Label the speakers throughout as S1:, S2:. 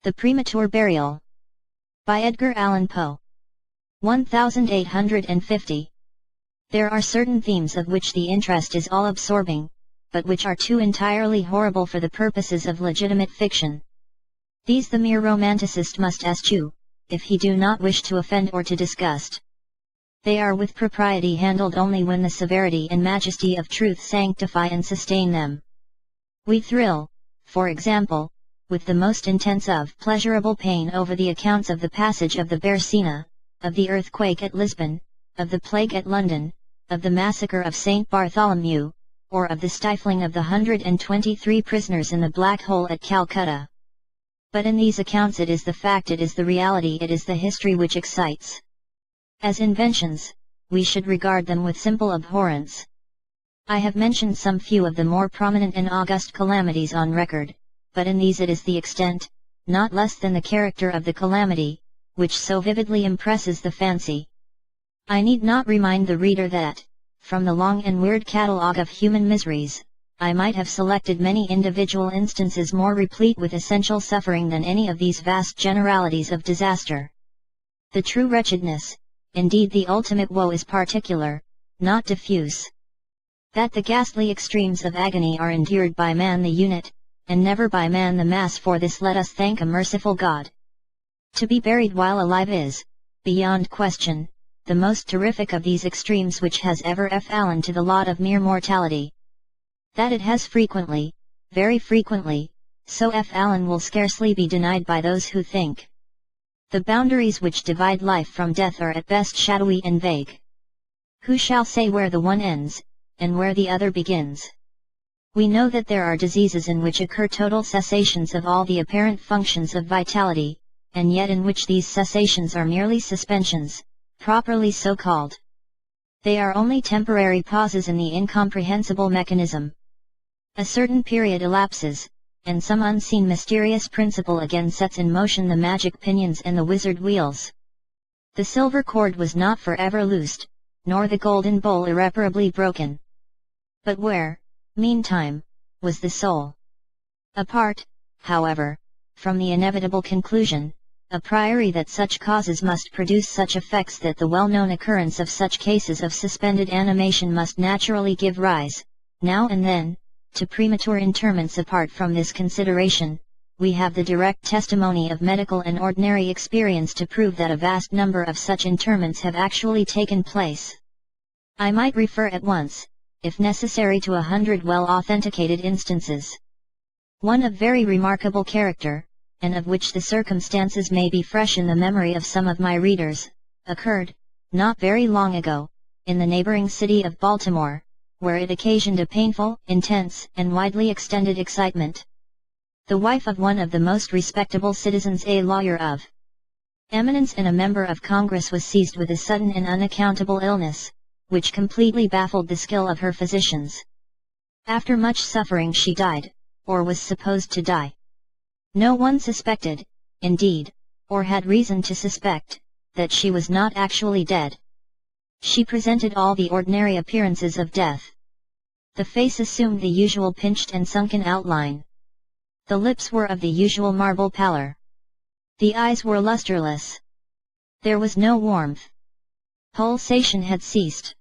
S1: The Premature Burial. By Edgar Allan Poe. 1850. There are certain themes of which the interest is all-absorbing, but which are too entirely horrible for the purposes of legitimate fiction. These the mere romanticist must eschew, if he do not wish to offend or to disgust. They are with propriety handled only when the severity and majesty of truth sanctify and sustain them. We thrill, for example, with the most intense of pleasurable pain over the accounts of the passage of the Bersina, of the earthquake at Lisbon, of the plague at London, of the massacre of St. Bartholomew, or of the stifling of the 123 prisoners in the Black Hole at Calcutta. But in these accounts it is the fact, it is the reality, it is the history which excites. As inventions, we should regard them with simple abhorrence. I have mentioned some few of the more prominent and august calamities on record, but in these it is the extent, not less than the character of the calamity, which so vividly impresses the fancy. I need not remind the reader that, from the long and weird catalogue of human miseries, I might have selected many individual instances more replete with essential suffering than any of these vast generalities of disaster. The true wretchedness, indeed the ultimate woe, is particular, not diffuse. That the ghastly extremes of agony are endured by man the unit, and never by man the mass, for this let us thank a merciful God. To be buried while alive is, beyond question, the most terrific of these extremes which has ever fallen to the lot of mere mortality. That it has frequently, very frequently, so fallen will scarcely be denied by those who think. The boundaries which divide life from death are at best shadowy and vague. Who shall say where the one ends, and where the other begins? We know that there are diseases in which occur total cessations of all the apparent functions of vitality, and yet in which these cessations are merely suspensions, properly so called. They are only temporary pauses in the incomprehensible mechanism. A certain period elapses, and some unseen mysterious principle again sets in motion the magic pinions and the wizard wheels. The silver cord was not forever loosed, nor the golden bowl irreparably broken. But where, meantime, was the soul? Apart, however, from the inevitable conclusion, a priori that such causes must produce such effects, that the well-known occurrence of such cases of suspended animation must naturally give rise, now and then, to premature interments. Apart from this consideration, we have the direct testimony of medical and ordinary experience to prove that a vast number of such interments have actually taken place. I might refer at once, if necessary, to 100 well-authenticated instances. One of very remarkable character, and of which the circumstances may be fresh in the memory of some of my readers, occurred, not very long ago, in the neighboring city of Baltimore, where it occasioned a painful, intense, and widely extended excitement. The wife of one of the most respectable citizens, a lawyer of eminence and a member of Congress, was seized with a sudden and unaccountable illness, which completely baffled the skill of her physicians. After much suffering she died, or was supposed to die. No one suspected, indeed, or had reason to suspect, that she was not actually dead. She presented all the ordinary appearances of death. The face assumed the usual pinched and sunken outline. The lips were of the usual marble pallor. The eyes were lusterless. There was no warmth. Pulsation had ceased.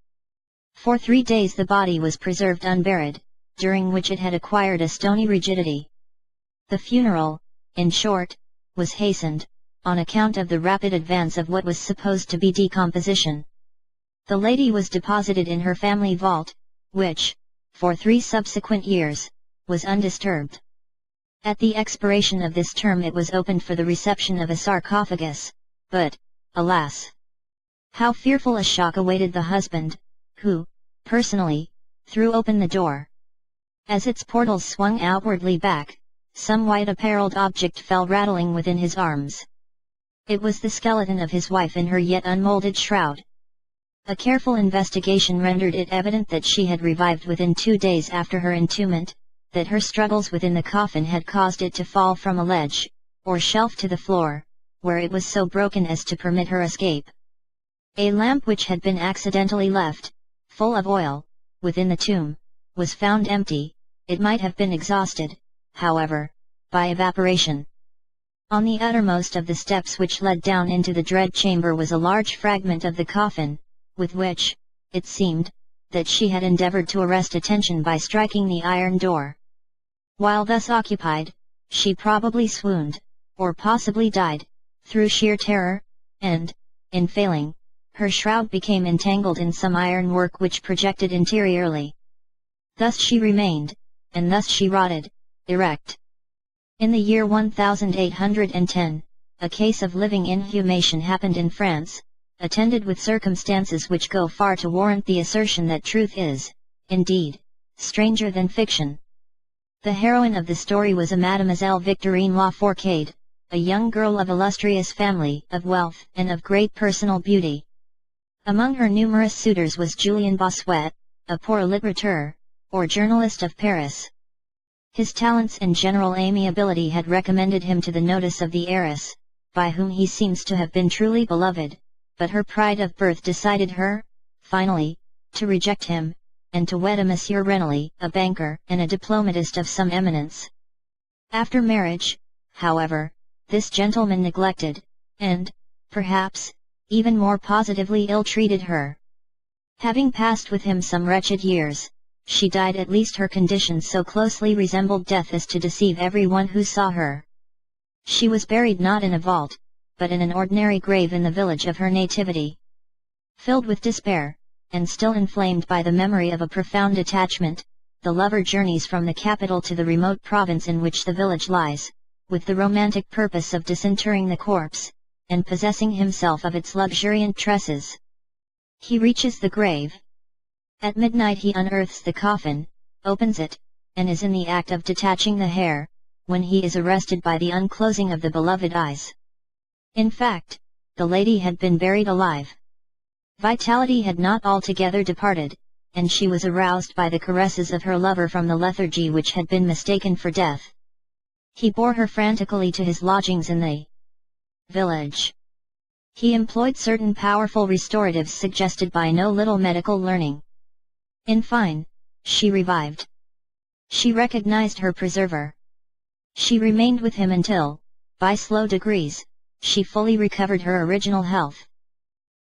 S1: For 3 days the body was preserved unburied, during which it had acquired a stony rigidity. The funeral, in short, was hastened, on account of the rapid advance of what was supposed to be decomposition. The lady was deposited in her family vault, which, for 3 subsequent years, was undisturbed. At the expiration of this term it was opened for the reception of a sarcophagus, but, alas! How fearful a shock awaited the husband, who, personally, threw open the door. As its portals swung outwardly back, some white-apparelled object fell rattling within his arms. It was the skeleton of his wife in her yet unmolded shroud. A careful investigation rendered it evident that she had revived within 2 days after her entombment, that her struggles within the coffin had caused it to fall from a ledge, or shelf, to the floor, where it was so broken as to permit her escape. A lamp which had been accidentally left, full of oil, within the tomb, was found empty. It might have been exhausted, however, by evaporation. On the uttermost of the steps which led down into the dread chamber was a large fragment of the coffin, with which, it seemed, that she had endeavored to arrest attention by striking the iron door. While thus occupied, she probably swooned, or possibly died, through sheer terror, and, in failing, her shroud became entangled in some iron work which projected interiorly. Thus she remained, and thus she rotted, erect. In the year 1810, a case of living inhumation happened in France, attended with circumstances which go far to warrant the assertion that truth is, indeed, stranger than fiction. The heroine of the story was a Mademoiselle Victorine La Fourcade, a young girl of illustrious family, of wealth, and of great personal beauty. Among her numerous suitors was Julien Bossuet, a poor litterateur, or journalist of Paris. His talents and general amiability had recommended him to the notice of the heiress, by whom he seems to have been truly beloved, but her pride of birth decided her, finally, to reject him, and to wed a Monsieur Renely, a banker and a diplomatist of some eminence. After marriage, however, this gentleman neglected, and, perhaps, even more positively ill-treated her. Having passed with him some wretched years, she died. At least her condition so closely resembled death as to deceive everyone who saw her. She was buried not in a vault, but in an ordinary grave in the village of her nativity. Filled with despair, and still inflamed by the memory of a profound attachment, the lover journeys from the capital to the remote province in which the village lies, with the romantic purpose of disinterring the corpse, and possessing himself of its luxuriant tresses. He reaches the grave. At midnight he unearths the coffin, opens it, and is in the act of detaching the hair, when he is arrested by the unclosing of the beloved eyes. In fact, the lady had been buried alive. Vitality had not altogether departed, and she was aroused by the caresses of her lover from the lethargy which had been mistaken for death. He bore her frantically to his lodgings in the village. He employed certain powerful restoratives suggested by no little medical learning. In fine, she revived. She recognized her preserver. She remained with him until, by slow degrees, she fully recovered her original health.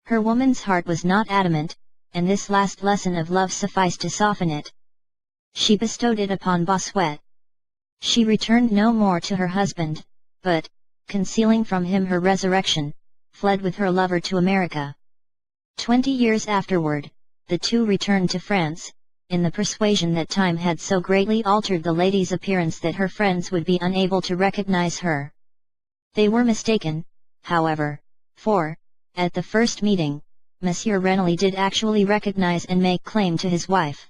S1: Her woman's heart was not adamant, and this last lesson of love sufficed to soften it. She bestowed it upon Bossuet. She returned no more to her husband, but, concealing from him her resurrection, fled with her lover to America. 20 years afterward, the two returned to France, in the persuasion that time had so greatly altered the lady's appearance that her friends would be unable to recognize her. They were mistaken, however, for, at the first meeting, Monsieur Renely did actually recognize and make claim to his wife.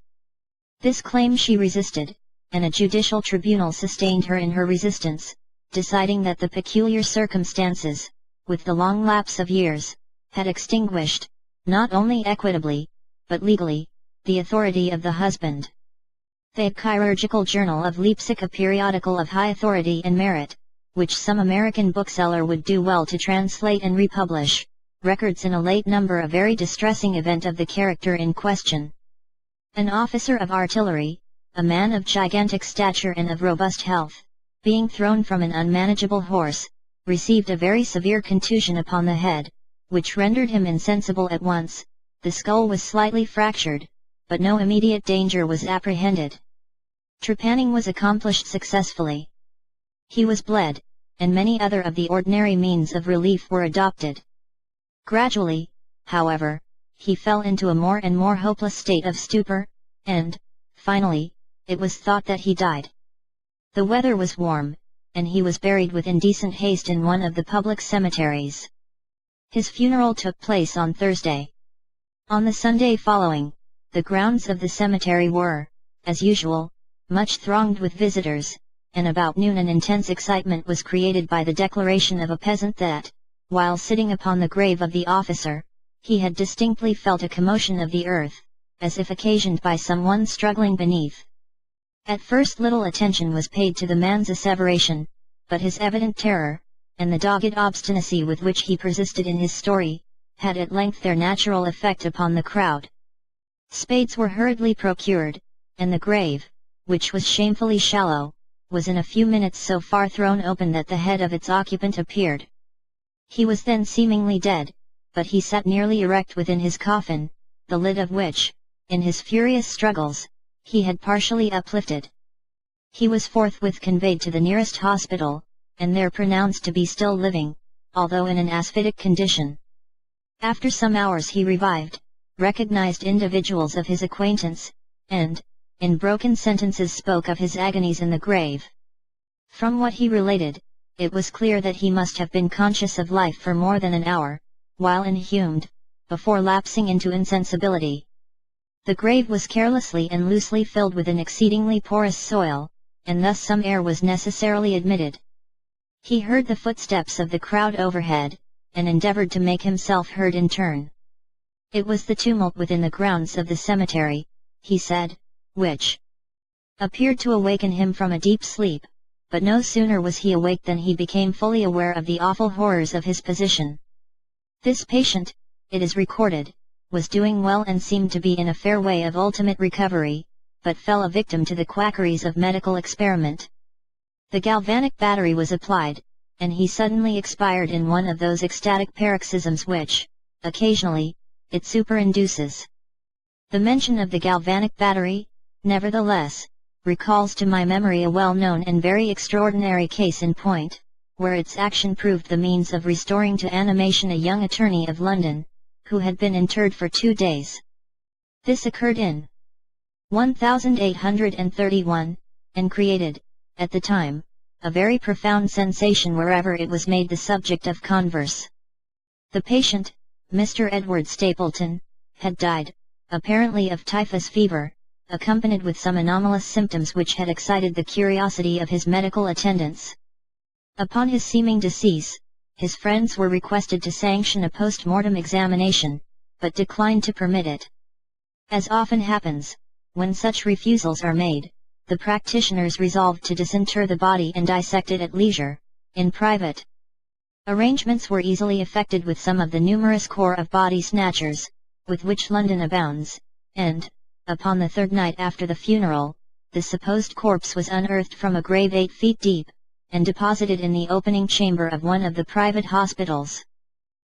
S1: This claim she resisted, and a judicial tribunal sustained her in her resistance, deciding that the peculiar circumstances, with the long lapse of years, had extinguished, not only equitably, but legally, the authority of the husband. The Chirurgical Journal of Leipzig, a periodical of high authority and merit, which some American bookseller would do well to translate and republish, records in a late number a very distressing event of the character in question. An officer of artillery, a man of gigantic stature and of robust health, being thrown from an unmanageable horse, received a very severe contusion upon the head, which rendered him insensible at once. The skull was slightly fractured, but no immediate danger was apprehended. Trepanning was accomplished successfully. He was bled, and many other of the ordinary means of relief were adopted. Gradually, however, he fell into a more and more hopeless state of stupor, and, finally, it was thought that he died. The weather was warm, and he was buried with indecent haste in one of the public cemeteries. His funeral took place on Thursday. On the Sunday following, the grounds of the cemetery were, as usual, much thronged with visitors, and about noon an intense excitement was created by the declaration of a peasant that, while sitting upon the grave of the officer, he had distinctly felt a commotion of the earth, as if occasioned by someone struggling beneath. At first little attention was paid to the man's asseveration, but his evident terror, and the dogged obstinacy with which he persisted in his story, had at length their natural effect upon the crowd. Spades were hurriedly procured, and the grave, which was shamefully shallow, was in a few minutes so far thrown open that the head of its occupant appeared. He was then seemingly dead, but he sat nearly erect within his coffin, the lid of which, in his furious struggles, he had partially uplifted. He was forthwith conveyed to the nearest hospital, and there pronounced to be still living, although in an asphytic condition. After some hours he revived, recognized individuals of his acquaintance, and, in broken sentences spoke of his agonies in the grave. From what he related, it was clear that he must have been conscious of life for more than an hour, while inhumed, before lapsing into insensibility. The grave was carelessly and loosely filled with an exceedingly porous soil, and thus some air was necessarily admitted. He heard the footsteps of the crowd overhead, and endeavored to make himself heard in turn. It was the tumult within the grounds of the cemetery, he said, which appeared to awaken him from a deep sleep, but no sooner was he awake than he became fully aware of the awful horrors of his position. This patient, it is recorded, was doing well and seemed to be in a fair way of ultimate recovery, but fell a victim to the quackeries of medical experiment. The galvanic battery was applied, and he suddenly expired in one of those ecstatic paroxysms which, occasionally, it superinduces. The mention of the galvanic battery, nevertheless, recalls to my memory a well-known and very extraordinary case in point, where its action proved the means of restoring to animation a young attorney of London, who had been interred for 2 days. This occurred in 1831, and created, at the time, a very profound sensation wherever it was made the subject of converse. The patient, Mr. Edward Stapleton, had died, apparently of typhus fever, accompanied with some anomalous symptoms which had excited the curiosity of his medical attendants. Upon his seeming decease, his friends were requested to sanction a post-mortem examination, but declined to permit it. As often happens, when such refusals are made, the practitioners resolved to disinter the body and dissect it at leisure, in private. Arrangements were easily effected with some of the numerous corps of body snatchers, with which London abounds, and, upon the 3rd night after the funeral, the supposed corpse was unearthed from a grave 8 feet deep, and deposited in the opening chamber of one of the private hospitals.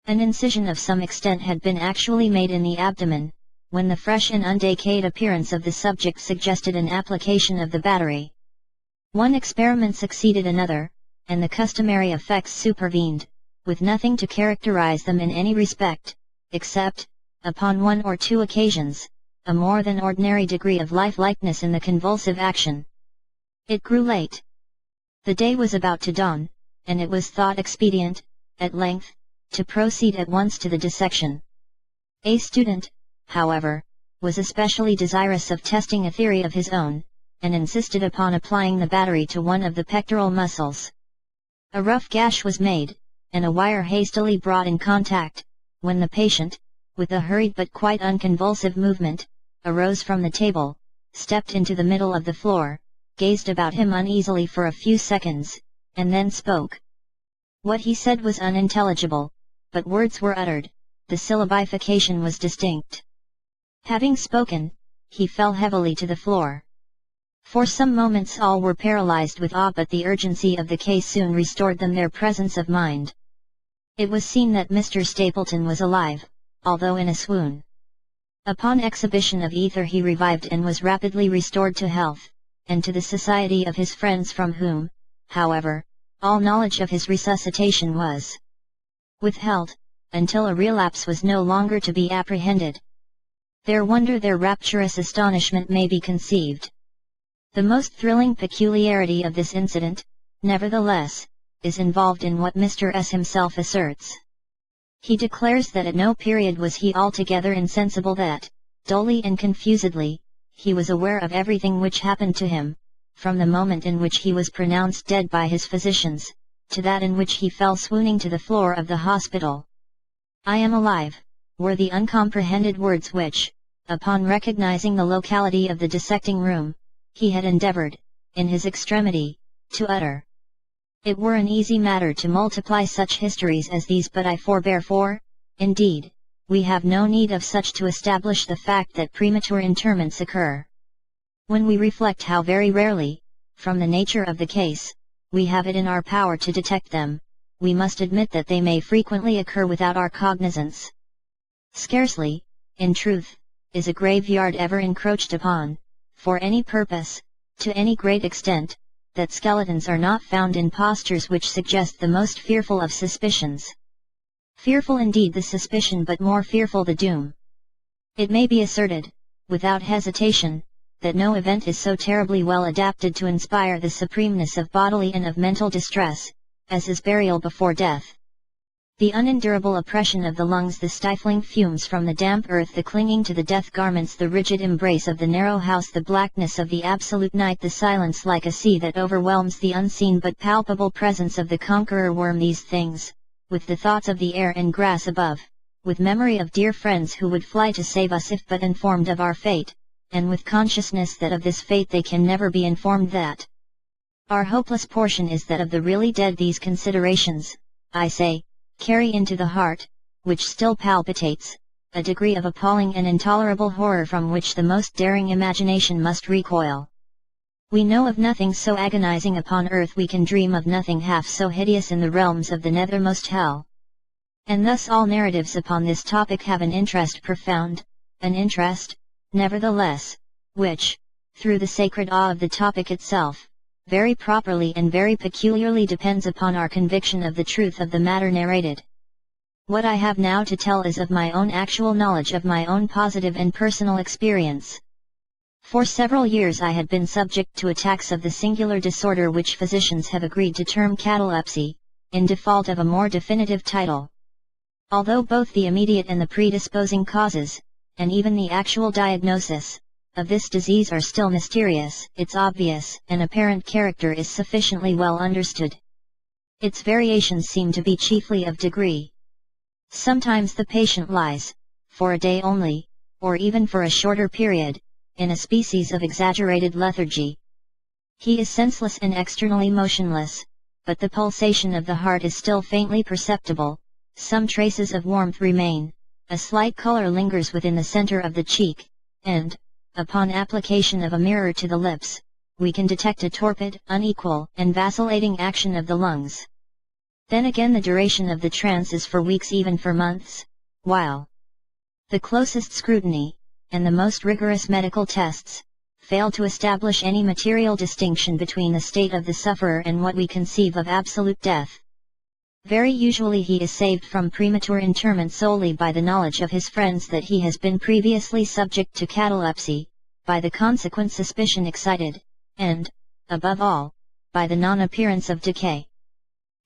S1: An incision of some extent had been actually made in the abdomen, when the fresh and undecayed appearance of the subject suggested an application of the battery. One experiment succeeded another, and the customary effects supervened, with nothing to characterize them in any respect, except, upon 1 or 2 occasions, a more than ordinary degree of lifelikeness in the convulsive action. It grew late. The day was about to dawn, and it was thought expedient, at length, to proceed at once to the dissection. A student, however, was especially desirous of testing a theory of his own, and insisted upon applying the battery to one of the pectoral muscles. A rough gash was made, and a wire hastily brought in contact, when the patient, with a hurried but quite unconvulsive movement, arose from the table, stepped into the middle of the floor, gazed about him uneasily for a few seconds, and then spoke. What he said was unintelligible, but words were uttered, the syllabification was distinct. Having spoken, he fell heavily to the floor. For some moments all were paralyzed with awe, but the urgency of the case soon restored them their presence of mind. It was seen that Mr. Stapleton was alive, although in a swoon. Upon exhibition of ether he revived and was rapidly restored to health, and to the society of his friends, from whom, however, all knowledge of his resuscitation was withheld, until a relapse was no longer to be apprehended. Their wonder, their rapturous astonishment may be conceived. The most thrilling peculiarity of this incident, nevertheless, is involved in what Mr. S. himself asserts. He declares that at no period was he altogether insensible, that, dully and confusedly, he was aware of everything which happened to him, from the moment in which he was pronounced dead by his physicians, to that in which he fell swooning to the floor of the hospital. "I am alive," were the uncomprehended words which, upon recognizing the locality of the dissecting room, he had endeavored, in his extremity, to utter. It were an easy matter to multiply such histories as these, but I forbear, for, indeed, we have no need of such to establish the fact that premature interments occur. When we reflect how very rarely, from the nature of the case, we have it in our power to detect them, we must admit that they may frequently occur without our cognizance. Scarcely, in truth, is a graveyard ever encroached upon, for any purpose, to any great extent, that skeletons are not found in postures which suggest the most fearful of suspicions. Fearful indeed the suspicion, but more fearful the doom. It may be asserted, without hesitation, that no event is so terribly well adapted to inspire the supremeness of bodily and of mental distress, as is burial before death. The unendurable oppression of the lungs, the stifling fumes from the damp earth, the clinging to the death garments, the rigid embrace of the narrow house, the blackness of the absolute night, the silence like a sea that overwhelms, the unseen but palpable presence of the conqueror worm, these things, with the thoughts of the air and grass above, with memory of dear friends who would fly to save us if but informed of our fate, and with consciousness that of this fate they can never be informed, that our hopeless portion is that of the really dead, these considerations, I say, carry into the heart, which still palpitates, a degree of appalling and intolerable horror from which the most daring imagination must recoil. We know of nothing so agonizing upon earth, we can dream of nothing half so hideous in the realms of the nethermost hell. And thus all narratives upon this topic have an interest profound, an interest, nevertheless, which, through the sacred awe of the topic itself, very properly and very peculiarly depends upon our conviction of the truth of the matter narrated. What I have now to tell is of my own actual knowledge, of my own positive and personal experience. For several years I had been subject to attacks of the singular disorder which physicians have agreed to term catalepsy, in default of a more definitive title. Although both the immediate and the predisposing causes, and even the actual diagnosis, of this disease are still mysterious, its obvious and apparent character is sufficiently well understood. Its variations seem to be chiefly of degree. Sometimes the patient lies, for a day only, or even for a shorter period, in a species of exaggerated lethargy. He is senseless and externally motionless, but the pulsation of the heart is still faintly perceptible, some traces of warmth remain, a slight color lingers within the center of the cheek, and, upon application of a mirror to the lips, we can detect a torpid, unequal, and vacillating action of the lungs. Then again the duration of the trance is for weeks, even for months, while the closest scrutiny, and the most rigorous medical tests, fail to establish any material distinction between the state of the sufferer and what we conceive of absolute death. Very usually he is saved from premature interment solely by the knowledge of his friends that he has been previously subject to catalepsy, by the consequent suspicion excited, and, above all, by the non-appearance of decay.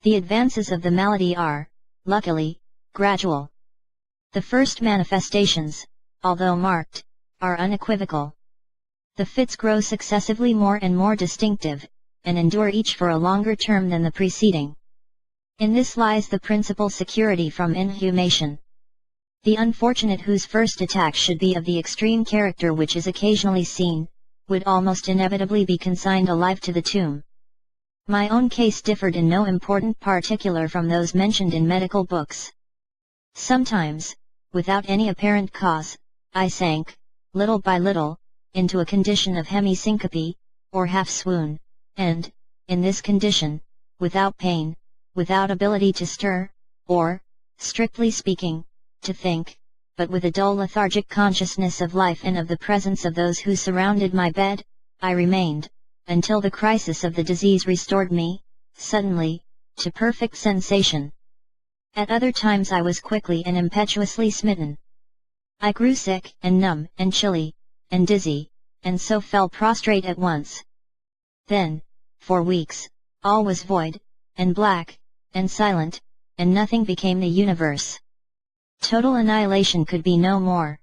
S1: The advances of the malady are, luckily, gradual. The first manifestations, although marked, are unequivocal. The fits grow successively more and more distinctive, and endure each for a longer term than the preceding. In this lies the principal security from inhumation. The unfortunate whose first attack should be of the extreme character which is occasionally seen, would almost inevitably be consigned alive to the tomb. My own case differed in no important particular from those mentioned in medical books. Sometimes, without any apparent cause, I sank, little by little, into a condition of hemi-syncope, or half-swoon, and, in this condition, without pain, without ability to stir, or, strictly speaking, to think, but with a dull lethargic consciousness of life and of the presence of those who surrounded my bed, I remained, until the crisis of the disease restored me, suddenly, to perfect sensation. At other times I was quickly and impetuously smitten. I grew sick, and numb, and chilly, and dizzy, and so fell prostrate at once. Then, for weeks, all was void, and black, and silent, and nothing became the universe. Total annihilation could be no more.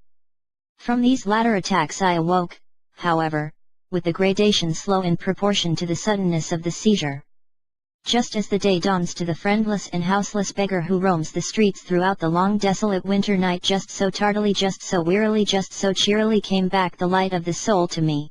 S1: From these latter attacks I awoke, however, with the gradation slow in proportion to the suddenness of the seizure. Just as the day dawns to the friendless and houseless beggar who roams the streets throughout the long desolate winter night, just so tardily, just so wearily, just so cheerily came back the light of the soul to me.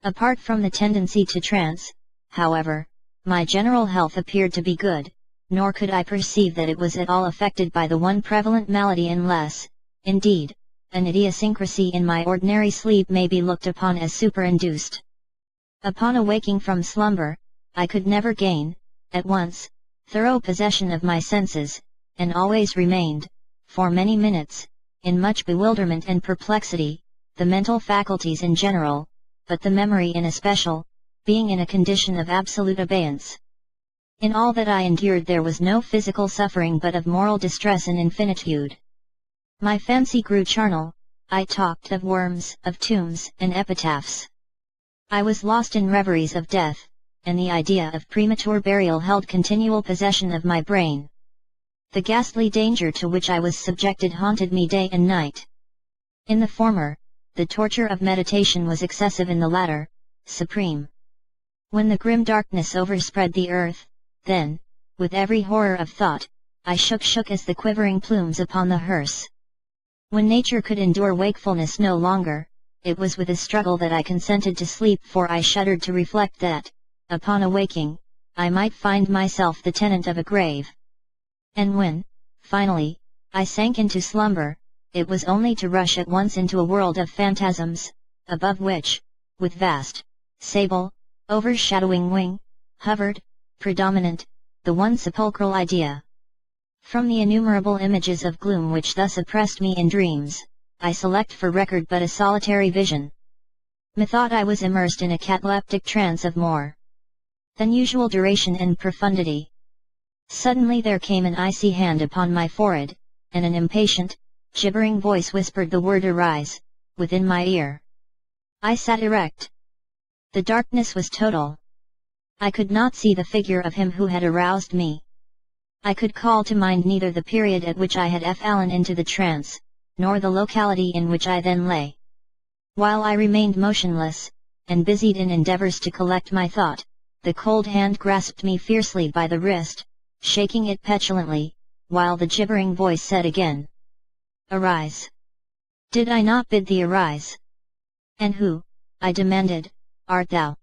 S1: Apart from the tendency to trance, however, my general health appeared to be good, nor could I perceive that it was at all affected by the one prevalent malady, unless, indeed, an idiosyncrasy in my ordinary sleep may be looked upon as superinduced. Upon awaking from slumber, I could never gain, at once, thorough possession of my senses, and always remained, for many minutes, in much bewilderment and perplexity, the mental faculties in general, but the memory in especial, being in a condition of absolute abeyance. In all that I endured there was no physical suffering but of moral distress and infinitude. My fancy grew charnel, I talked of worms, of tombs, and epitaphs. I was lost in reveries of death, and the idea of premature burial held continual possession of my brain. The ghastly danger to which I was subjected haunted me day and night. In the former, the torture of meditation was excessive; in the latter, supreme. When the grim darkness overspread the earth, then, with every horror of thought, I shook as the quivering plumes upon the hearse. When nature could endure wakefulness no longer, it was with a struggle that I consented to sleep, for I shuddered to reflect that, upon awaking, I might find myself the tenant of a grave. And when, finally, I sank into slumber, it was only to rush at once into a world of phantasms, above which, with vast, sable, overshadowing wing, hovered, predominant, the one sepulchral idea. From the innumerable images of gloom which thus oppressed me in dreams, I select for record but a solitary vision. Methought I was immersed in a cataleptic trance of more than usual duration and profundity. Suddenly there came an icy hand upon my forehead, and an impatient, gibbering voice whispered the word "arise," within my ear. I sat erect. The darkness was total. I could not see the figure of him who had aroused me. I could call to mind neither the period at which I had fallen into the trance, nor the locality in which I then lay. While I remained motionless, and busied in endeavors to collect my thought, the cold hand grasped me fiercely by the wrist, shaking it petulantly, while the gibbering voice said again, "Arise! Did I not bid thee arise?" "And who," I demanded, "art thou?"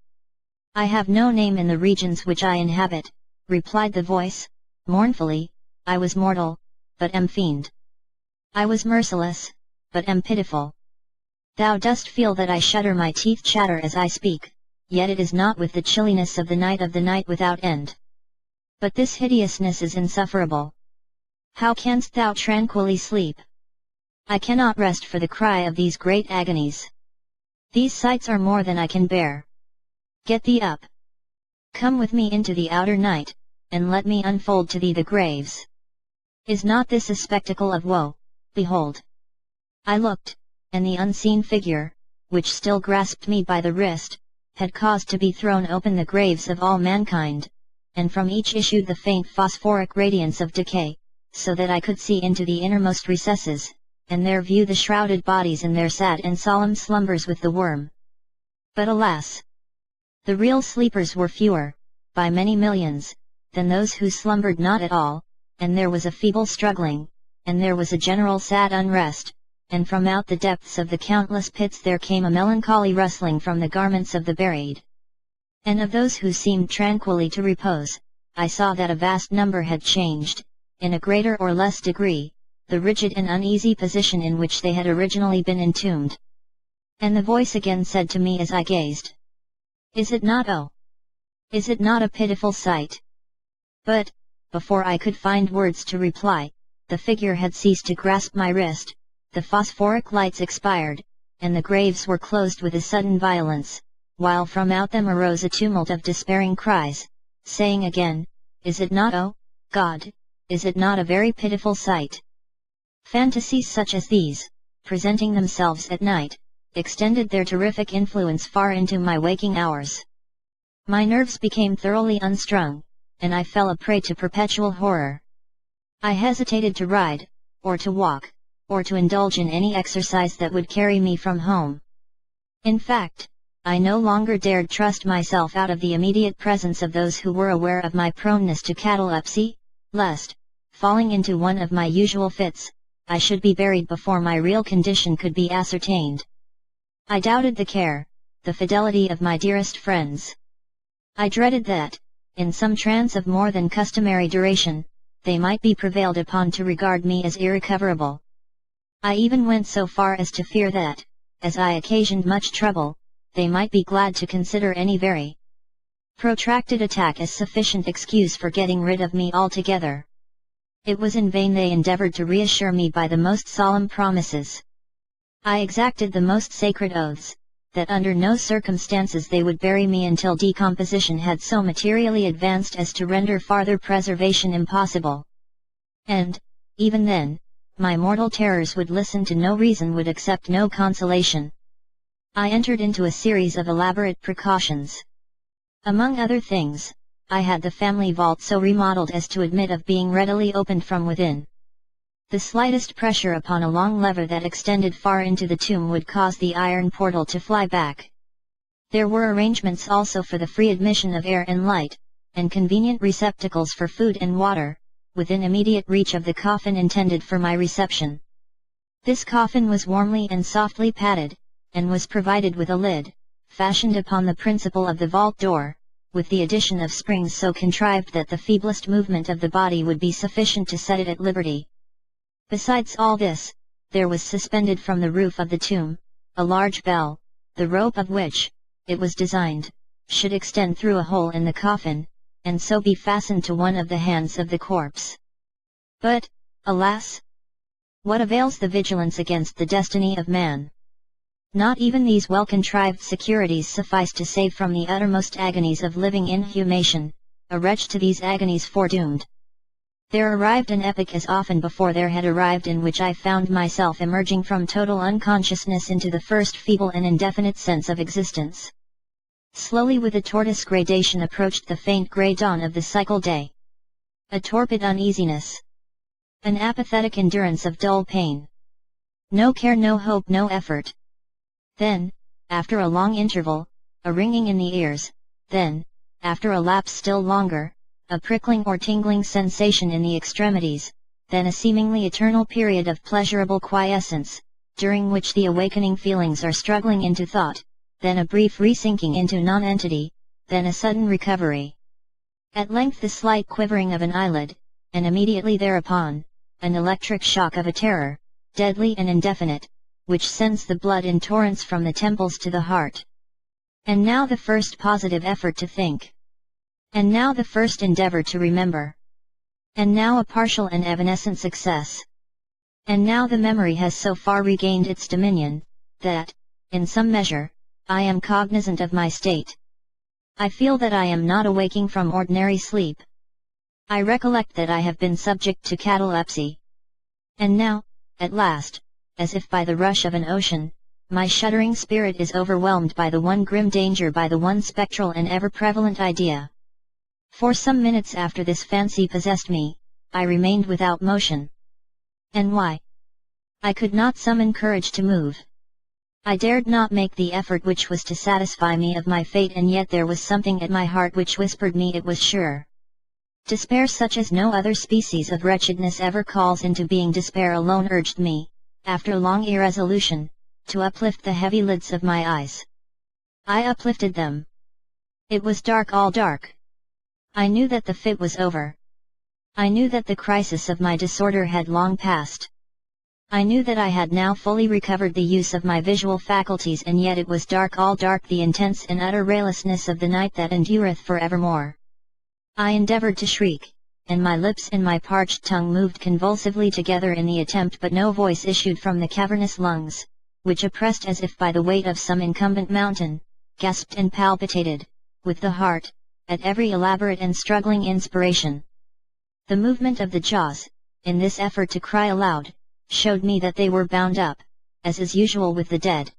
S1: "I have no name in the regions which I inhabit," replied the voice, mournfully. "I was mortal, but am fiend. I was merciless, but am pitiful. Thou dost feel that I shudder, my teeth chatter as I speak, yet it is not with the chilliness of the night without end. But this hideousness is insufferable. How canst thou tranquilly sleep? I cannot rest for the cry of these great agonies. These sights are more than I can bear. Get thee up. Come with me into the outer night, and let me unfold to thee the graves. Is not this a spectacle of woe? Behold!" I looked, and the unseen figure, which still grasped me by the wrist, had caused to be thrown open the graves of all mankind, and from each issued the faint phosphoric radiance of decay, so that I could see into the innermost recesses, and there view the shrouded bodies in their sad and solemn slumbers with the worm. But alas! The real sleepers were fewer, by many millions, than those who slumbered not at all, and there was a feeble struggling, and there was a general sad unrest, and from out the depths of the countless pits there came a melancholy rustling from the garments of the buried. And of those who seemed tranquilly to repose, I saw that a vast number had changed, in a greater or less degree, the rigid and uneasy position in which they had originally been entombed. And the voice again said to me as I gazed, "Is it not, oh? Is it not a pitiful sight?" But, before I could find words to reply, the figure had ceased to grasp my wrist, the phosphoric lights expired, and the graves were closed with a sudden violence, while from out them arose a tumult of despairing cries, saying again, "Is it not, oh, God, is it not a very pitiful sight?" Fantasies such as these, presenting themselves at night, extended their terrific influence far into my waking hours. My nerves became thoroughly unstrung, and I fell a prey to perpetual horror. I hesitated to ride, or to walk, or to indulge in any exercise that would carry me from home. In fact, I no longer dared trust myself out of the immediate presence of those who were aware of my proneness to catalepsy, lest, falling into one of my usual fits, I should be buried before my real condition could be ascertained. I doubted the care, the fidelity of my dearest friends. I dreaded that, in some trance of more than customary duration, they might be prevailed upon to regard me as irrecoverable. I even went so far as to fear that, as I occasioned much trouble, they might be glad to consider any very protracted attack as sufficient excuse for getting rid of me altogether. It was in vain they endeavored to reassure me by the most solemn promises. I exacted the most sacred oaths, that under no circumstances they would bury me until decomposition had so materially advanced as to render farther preservation impossible. And, even then, my mortal terrors would listen to no reason, would accept no consolation. I entered into a series of elaborate precautions. Among other things, I had the family vault so remodeled as to admit of being readily opened from within. The slightest pressure upon a long lever that extended far into the tomb would cause the iron portal to fly back. There were arrangements also for the free admission of air and light, and convenient receptacles for food and water, within immediate reach of the coffin intended for my reception. This coffin was warmly and softly padded, and was provided with a lid, fashioned upon the principle of the vault door, with the addition of springs so contrived that the feeblest movement of the body would be sufficient to set it at liberty. Besides all this, there was suspended from the roof of the tomb, a large bell, the rope of which, it was designed, should extend through a hole in the coffin, and so be fastened to one of the hands of the corpse. But, alas! What avails the vigilance against the destiny of man? Not even these well-contrived securities suffice to save from the uttermost agonies of living inhumation, a wretch to these agonies foredoomed. There arrived an epoch as often before there had arrived in which I found myself emerging from total unconsciousness into the first feeble and indefinite sense of existence. Slowly with a tortoise gradation approached the faint grey dawn of the cycle day. A torpid uneasiness. An apathetic endurance of dull pain. No care, no hope, no effort. Then, after a long interval, a ringing in the ears, then, after a lapse still longer, a prickling or tingling sensation in the extremities, then a seemingly eternal period of pleasurable quiescence, during which the awakening feelings are struggling into thought, then a brief resinking into nonentity, then a sudden recovery. At length the slight quivering of an eyelid, and immediately thereupon, an electric shock of a terror, deadly and indefinite, which sends the blood in torrents from the temples to the heart. And now the first positive effort to think. And now the first endeavor to remember. And now a partial and evanescent success. And now the memory has so far regained its dominion, that, in some measure, I am cognizant of my state. I feel that I am not awaking from ordinary sleep. I recollect that I have been subject to catalepsy. And now, at last, as if by the rush of an ocean, my shuddering spirit is overwhelmed by the one grim danger, by the one spectral and ever-prevalent idea. For some minutes after this fancy possessed me, I remained without motion. And why? I could not summon courage to move. I dared not make the effort which was to satisfy me of my fate, and yet there was something at my heart which whispered me it was sure. Despair such as no other species of wretchedness ever calls into being, despair alone urged me, after long irresolution, to uplift the heavy lids of my eyes. I uplifted them. It was dark, all dark. I knew that the fit was over. I knew that the crisis of my disorder had long passed. I knew that I had now fully recovered the use of my visual faculties, and yet it was dark, all dark, the intense and utter raylessness of the night that endureth for evermore. I endeavoured to shriek, and my lips and my parched tongue moved convulsively together in the attempt, but no voice issued from the cavernous lungs, which, oppressed as if by the weight of some incumbent mountain, gasped and palpitated, with the heart, at every elaborate and struggling inspiration. The movement of the jaws, in this effort to cry aloud, showed me that they were bound up, as is usual with the dead.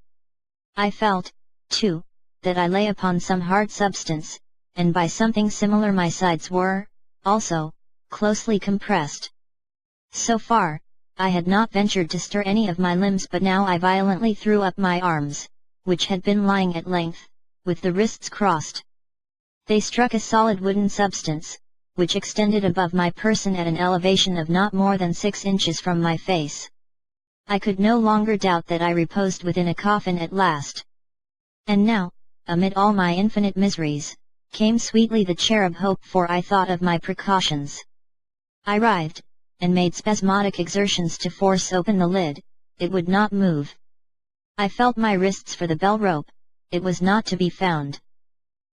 S1: I felt, too, that I lay upon some hard substance, and by something similar my sides were, also, closely compressed. So far, I had not ventured to stir any of my limbs, but now I violently threw up my arms, which had been lying at length, with the wrists crossed. They struck a solid wooden substance, which extended above my person at an elevation of not more than 6 inches from my face. I could no longer doubt that I reposed within a coffin at last. And now, amid all my infinite miseries, came sweetly the cherub hope, for I thought of my precautions. I writhed, and made spasmodic exertions to force open the lid. It would not move. I felt my wrists for the bell rope, it was not to be found.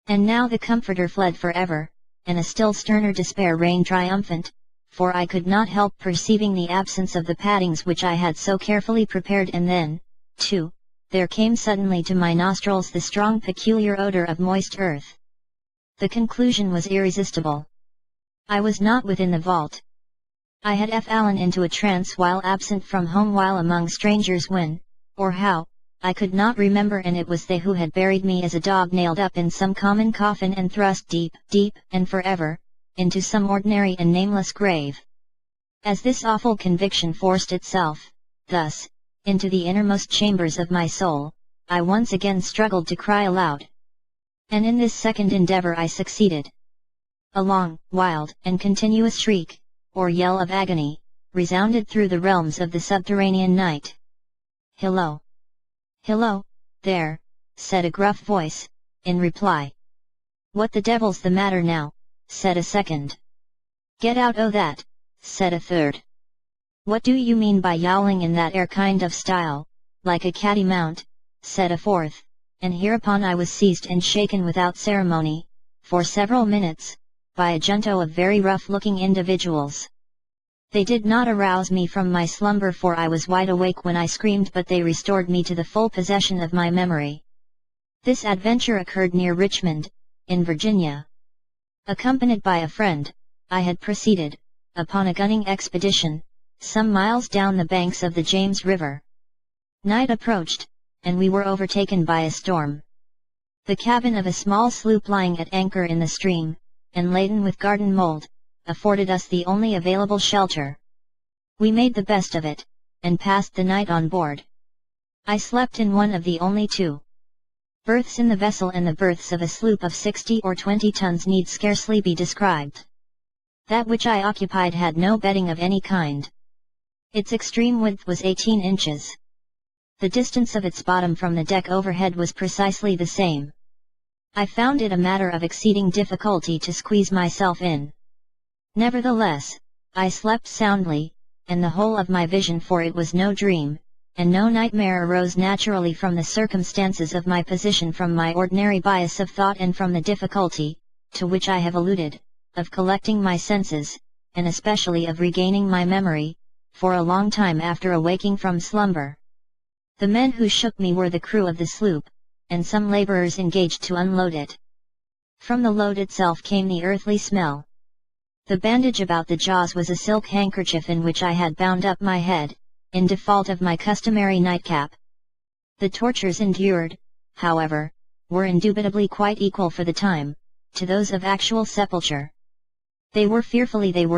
S1: And now the comforter fled forever, and a still sterner despair reigned triumphant, for I could not help perceiving the absence of the paddings which I had so carefully prepared, and then, too, there came suddenly to my nostrils the strong peculiar odor of moist earth. The conclusion was irresistible. I was not within the vault. I had fallen into a trance while absent from home, while among strangers, when, or how, I could not remember, and it was they who had buried me as a dog nailed up in some common coffin and thrust deep, deep, and forever, into some ordinary and nameless grave. As this awful conviction forced itself, thus, into the innermost chambers of my soul, I once again struggled to cry aloud. And in this second endeavor I succeeded. A long, wild, and continuous shriek, or yell of agony, resounded through the realms of the subterranean night. "Hello! Hello, there," said a gruff voice, in reply. "What the devil's the matter now?" said a second. "Get out o' that," said a third. "What do you mean by yowling in that 'ere kind of style, like a catty mount?" said a fourth, and hereupon I was seized and shaken without ceremony, for several minutes, by a junto of very rough-looking individuals. They did not arouse me from my slumber, for I was wide awake when I screamed, but they restored me to the full possession of my memory. This adventure occurred near Richmond, in Virginia. Accompanied by a friend, I had proceeded, upon a gunning expedition, some miles down the banks of the James River. Night approached, and we were overtaken by a storm. The cabin of a small sloop lying at anchor in the stream, and laden with garden mold, afforded us the only available shelter. We made the best of it, and passed the night on board. I slept in one of the only two berths in the vessel, and the berths of a sloop of 60 or 20 tons need scarcely be described. That which I occupied had no bedding of any kind. Its extreme width was 18 inches. The distance of its bottom from the deck overhead was precisely the same. I found it a matter of exceeding difficulty to squeeze myself in. Nevertheless, I slept soundly, and the whole of my vision, for it was no dream, and no nightmare, arose naturally from the circumstances of my position, from my ordinary bias of thought, and from the difficulty, to which I have alluded, of collecting my senses, and especially of regaining my memory, for a long time after awaking from slumber. The men who shook me were the crew of the sloop, and some laborers engaged to unload it. From the load itself came the earthly smell. The bandage about the jaws was a silk handkerchief in which I had bound up my head, in default of my customary nightcap. The tortures endured, however, were indubitably quite equal for the time, to those of actual sepulture. They were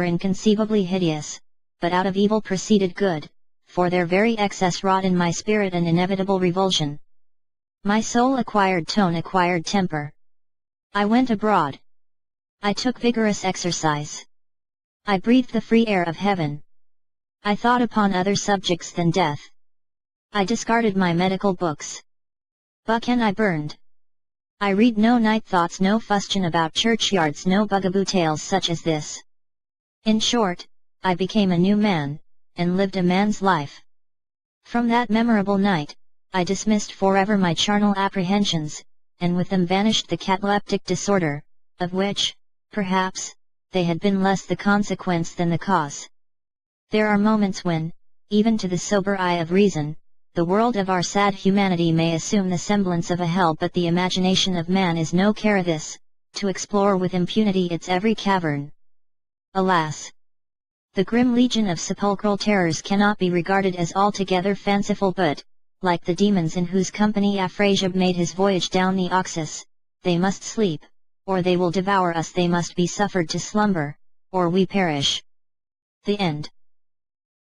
S1: inconceivably hideous, but out of evil proceeded good, for their very excess wrought in my spirit an inevitable revulsion. My soul acquired tone, acquired temper. I went abroad. I took vigorous exercise. I breathed the free air of heaven. I thought upon other subjects than death. I discarded my medical books. Buck and I burned. I read no night thoughts, no fustian about churchyards, no bugaboo tales such as this. In short, I became a new man, and lived a man's life. From that memorable night, I dismissed forever my charnel apprehensions, and with them vanished the cataleptic disorder, of which, perhaps, they had been less the consequence than the cause. There are moments when, even to the sober eye of reason, the world of our sad humanity may assume the semblance of a hell, but the imagination of man is no care this, to explore with impunity its every cavern. Alas! The grim legion of sepulchral terrors cannot be regarded as altogether fanciful, but, like the demons in whose company Afrasiab made his voyage down the Oxus, they must sleep, or they will devour us. They must be suffered to slumber, or we perish. The End.